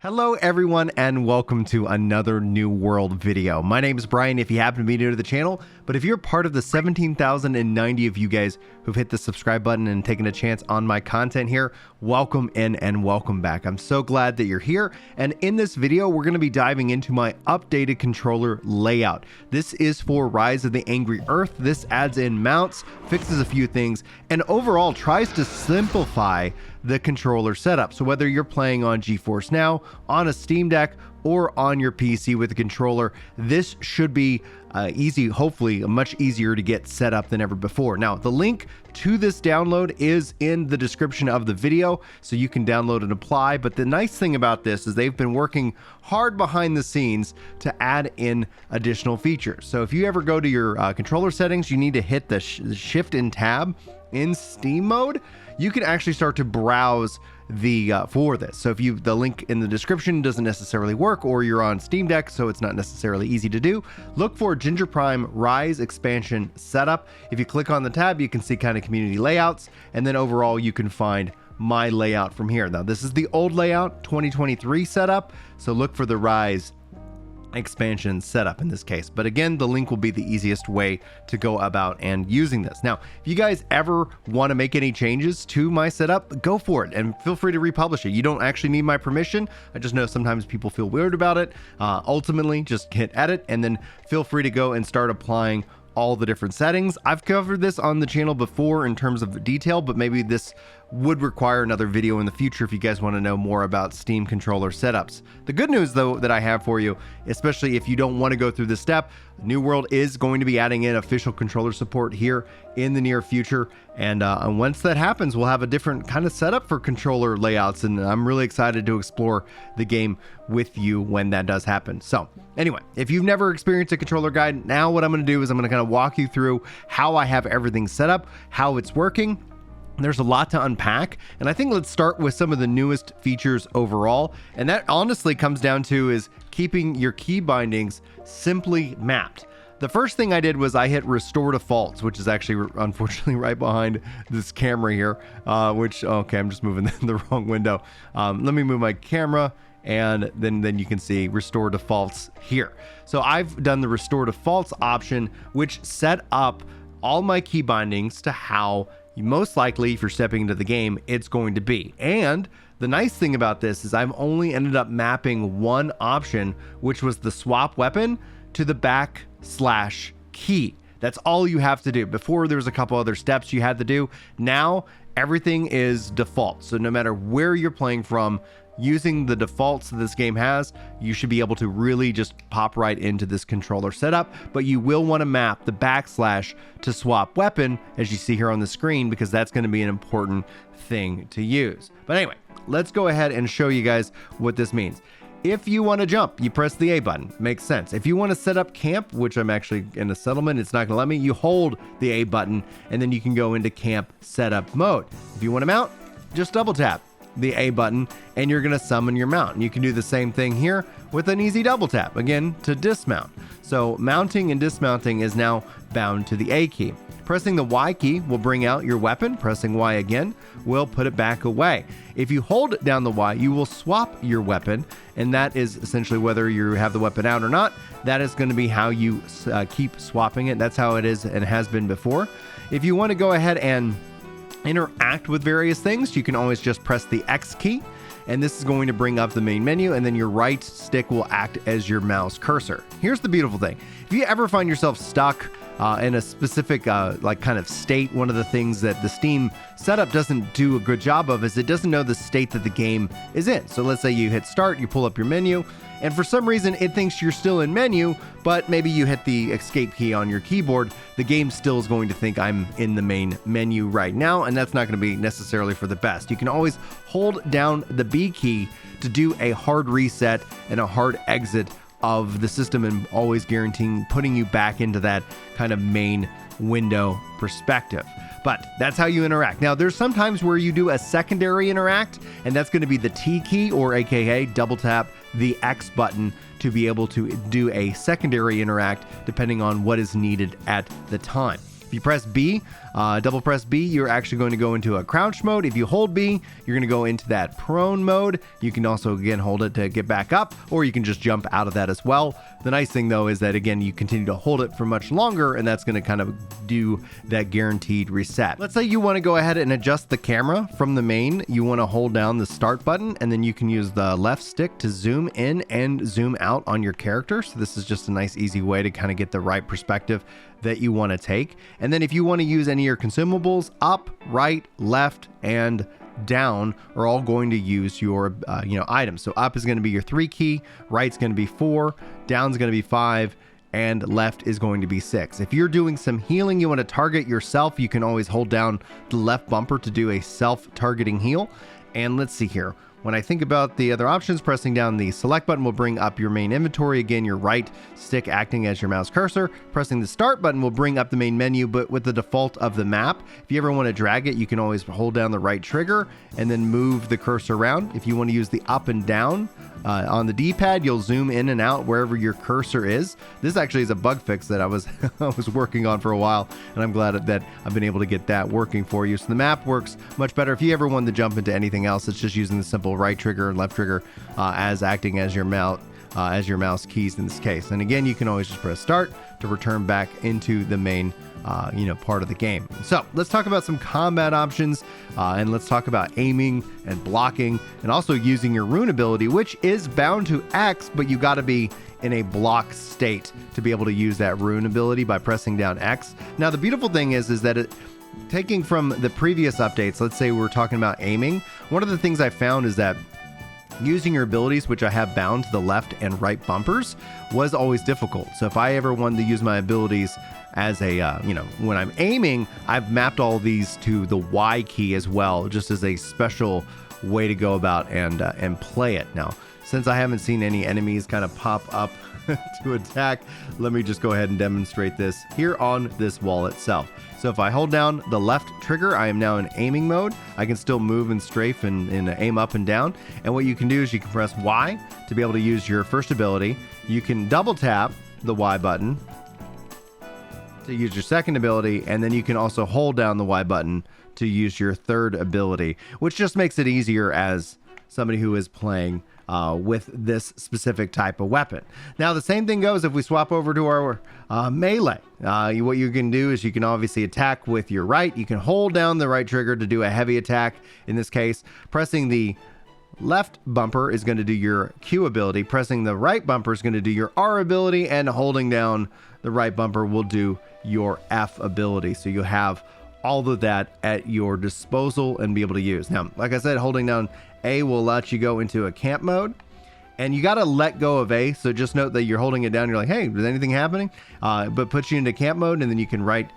Hello everyone and welcome to another New World video. My name is Brian if you happen to be new to the channel, but if you're part of the 17,090 of you guys who've hit the subscribe button and taken a chance on my content here, welcome in and welcome back. I'm so glad that you're here, and in this video we're going to be diving into my updated controller layout. This is for Rise of the Angry Earth. This adds in mounts, fixes a few things, and overall tries to simplify the controller setup. So whether you're playing on GeForce Now, on a Steam Deck, or on your PC with a controller, this should be easy, hopefully much easier to get set up than ever before. Now, the link to this download is in the description of the video, so you can download and apply. But the nice thing about this is they've been working hard behind the scenes to add in additional features. So if you ever go to your controller settings, you need to hit the shift and tab in Steam mode. You can actually start to browse the for this. So if the link in the description doesn't necessarily work, or you're on Steam Deck so it's not necessarily easy to do, look for Ginger Prime Rise expansion setup. If you click on the tab, you can see kind of community layouts, and then overall you can find my layout from here. Now this is the old layout 2023 setup, so look for the Rise expansion setup in this case. But again, the link will be the easiest way to go about and using this. Now, if you guys ever want to make any changes to my setup, go for it and feel free to republish it. You don't actually need my permission. I just know sometimes people feel weird about it. Ultimately, just hit edit and then feel free to go and start applying all the different settings. I've covered this on the channel before in terms of detail, but maybe this would require another video in the future if you guys want to know more about Steam controller setups. The good news though that I have for you, especially if you don't want to go through this step, New World is going to be adding in official controller support here in the near future, and once that happens, we'll have a different kind of setup for controller layouts, and I'm really excited to explore the game with you when that does happen. So anyway, if you've never experienced a controller guide, now what I'm going to do is I'm going to kind of walk you through how I have everything set up, how it's working. There's a lot to unpack, and I think let's start with some of the newest features overall, and that honestly comes down to is keeping your key bindings simply mapped. The first thing I did was I hit restore defaults, which is actually unfortunately right behind this camera here, okay, I'm just moving the wrong window. Let me move my camera, and then you can see restore defaults here. So I've done the restore defaults option, which set up all my key bindings to how most likely, if you're stepping into the game, it's going to be. And the nice thing about this is I've only ended up mapping one option, which was the swap weapon to the \key. That's all you have to do. Before, there was a couple other steps you had to do. Now everything is default. So no matter where you're playing from, using the defaults that this game has, you should be able to really just pop right into this controller setup. But you will want to map the / to swap weapon, as you see here on the screen, because that's going to be an important thing to use. But anyway, let's go ahead and show you guys what this means. If you want to jump, you press the A button. Makes sense. If you want to set up camp, which I'm actually in a settlement, it's not going to let me, you hold the A button and then you can go into camp setup mode. If you want to mount, just double tap the A button and you're going to summon your mount. And you can do the same thing here with an easy double tap, again, to dismount. So mounting and dismounting is now bound to the A key. Pressing the Y key will bring out your weapon. Pressing Y again will put it back away. If you hold down the Y, you will swap your weapon, and that is essentially whether you have the weapon out or not. That is going to be how you keep swapping it. That's how it is and has been before. If you want to go ahead and interact with various things, you can always just press the X key, and this is going to bring up the main menu, and then your right stick will act as your mouse cursor. Here's the beautiful thing. If you ever find yourself stuck in a specific like kind of state, one of the things that the Steam setup doesn't do a good job of is it doesn't know the state that the game is in. So let's say you hit start, you pull up your menu, and for some reason it thinks you're still in menu, but maybe you hit the escape key on your keyboard. The game still is going to think I'm in the main menu right now, and that's not going to be necessarily for the best. You can always hold down the B key to do a hard reset and a hard exit of the system, and always guaranteeing putting you back into that kind of main window perspective. But that's how you interact. Now, there's sometimes where you do a secondary interact, and that's going to be the T key, or AKA double tap the X button to be able to do a secondary interact depending on what is needed at the time. If you press B, Double press B, you're actually going to go into a crouch mode. If you hold B, you're going to go into that prone mode. You can also, again, hold it to get back up, or you can just jump out of that as well. The nice thing, though, is that, again, you continue to hold it for much longer, and that's going to kind of do that guaranteed reset. Let's say you want to go ahead and adjust the camera from the main. You want to hold down the start button, and then you can use the left stick to zoom in and zoom out on your character. So this is just a nice, easy way to kind of get the right perspective that you want to take. And then if you want to use any of your consumables, up, right, left, and down are all going to use your items. So up is going to be your 3 key, right's going to be 4, down's going to be 5, and left is going to be 6. If you're doing some healing, you want to target yourself, you can always hold down the left bumper to do a self-targeting heal. And let's see here. When I think about the other options, pressing down the select button will bring up your main inventory. Again, your right stick acting as your mouse cursor. Pressing the start button will bring up the main menu, but with the default of the map. If you ever want to drag it, you can always hold down the right trigger and then move the cursor around. If you want to use the up and down on the D-pad, you'll zoom in and out wherever your cursor is. This actually is a bug fix that I was working on for a while, and I'm glad that I've been able to get that working for you. So the map works much better. If you ever wanted to jump into anything else, it's just using the simple right trigger and left trigger as acting as your mouse keys in this case. And again, you can always just press start to return back into the main part of the game. So let's talk about some combat options, and let's talk about aiming and blocking, and also using your Rune ability, which is bound to X, but you got to be in a block state to be able to use that Rune ability by pressing down X. Now the beautiful thing is that taking from the previous updates, let's say we're talking about aiming, one of the things I found is that using your abilities, which I have bound to the left and right bumpers, was always difficult. So if I ever wanted to use my abilities as a, when I'm aiming, I've mapped all these to the Y key as well, just as a special way to go about and play it. Now, since I haven't seen any enemies kind of pop up to attack, let me just go ahead and demonstrate this here on this wall itself. So if I hold down the left trigger, I am now in aiming mode. I can still move and strafe and aim up and down. And what you can do is you can press Y to be able to use your first ability. You can double tap the Y button to use your second ability, and then you can also hold down the Y button to use your third ability, which just makes it easier as somebody who is playing with this specific type of weapon. Now, the same thing goes if we swap over to our melee. What you can do is you can obviously attack with your right. You can hold down the right trigger to do a heavy attack. In this case, pressing the left bumper is going to do your Q ability. Pressing the right bumper is going to do your R ability, and holding down the right bumper will do your F ability. So you have all of that at your disposal and be able to use. Now, like I said, holding down A will let you go into a camp mode, and you got to let go of A. So just note that you're holding it down. You're like, hey, is anything happening? But puts you into camp mode, and then you can right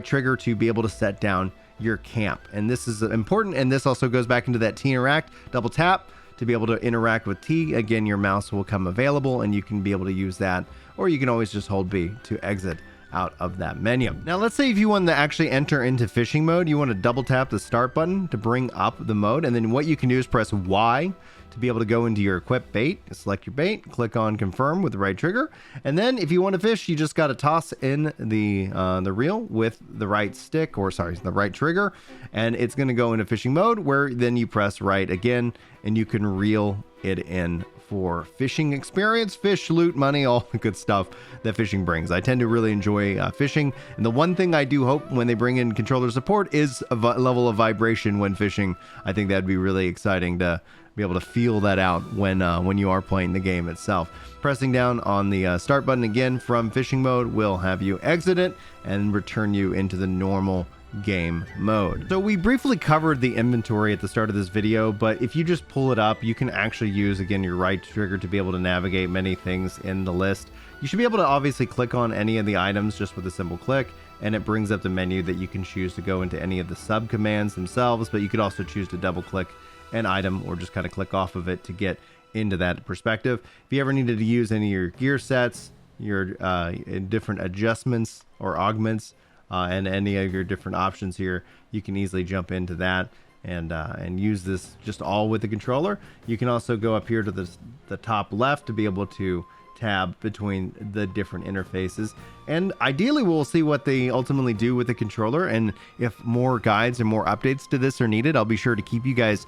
trigger to be able to set down your camp. And this is important. And this also goes back into that T interact. Double tap to be able to interact with T. Again, your mouse will come available, and you can be able to use that, or you can always just hold B to exit out of that menu. Now, let's say if you want to actually enter into fishing mode, you want to double tap the start button to bring up the mode, and then what you can do is press Y to be able to go into your equip bait. Select your bait, click on confirm with the right trigger, and then if you want to fish, you just got to toss in the reel with the right stick, or sorry, the right trigger, and it's going to go into fishing mode, where then you press right again and you can reel it in for fishing experience, fish, loot, money, all the good stuff that fishing brings. I tend to really enjoy fishing, and the one thing I do hope when they bring in controller support is a level of vibration when fishing. I think that'd be really exciting to be able to feel that out when you are playing the game itself. Pressing down on the start button again from fishing mode will have you exit it and return you into the normal game mode. So we briefly covered the inventory at the start of this video, but if you just pull it up, you can actually use, again, your right trigger to be able to navigate many things in the list. You should be able to obviously click on any of the items just with a simple click, and it brings up the menu that you can choose to go into any of the sub commands themselves, but you could also choose to double click an item or just kind of click off of it to get into that perspective. If you ever needed to use any of your gear sets, your different adjustments or augments, and any of your different options here, you can easily jump into that and use this just all with the controller. You can also go up here to the top left to be able to tab between the different interfaces. And ideally we'll see what they ultimately do with the controller, and if more guides and more updates to this are needed, I'll be sure to keep you guys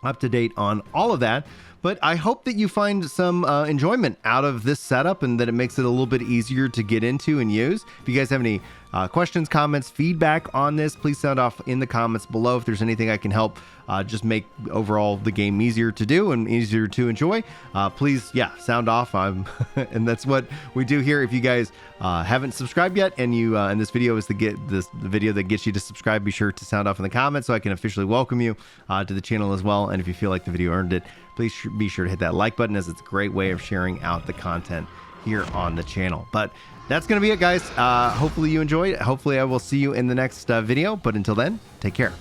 up to date on all of that. But I hope that you find some enjoyment out of this setup and that it makes it a little bit easier to get into and use. If you guys have any questions, comments, feedback on this, please sound off in the comments below. If there's anything I can help just make overall the game easier to do and easier to enjoy, please, sound off. And that's what we do here. If you guys haven't subscribed yet, and you and this video is the video that gets you to subscribe, be sure to sound off in the comments so I can officially welcome you to the channel as well. And if you feel like the video earned it, please be sure to hit that like button, as it's a great way of sharing out the content here on the channel. But that's going to be it, guys. Hopefully you enjoyed. Hopefully I will see you in the next video. But until then, take care.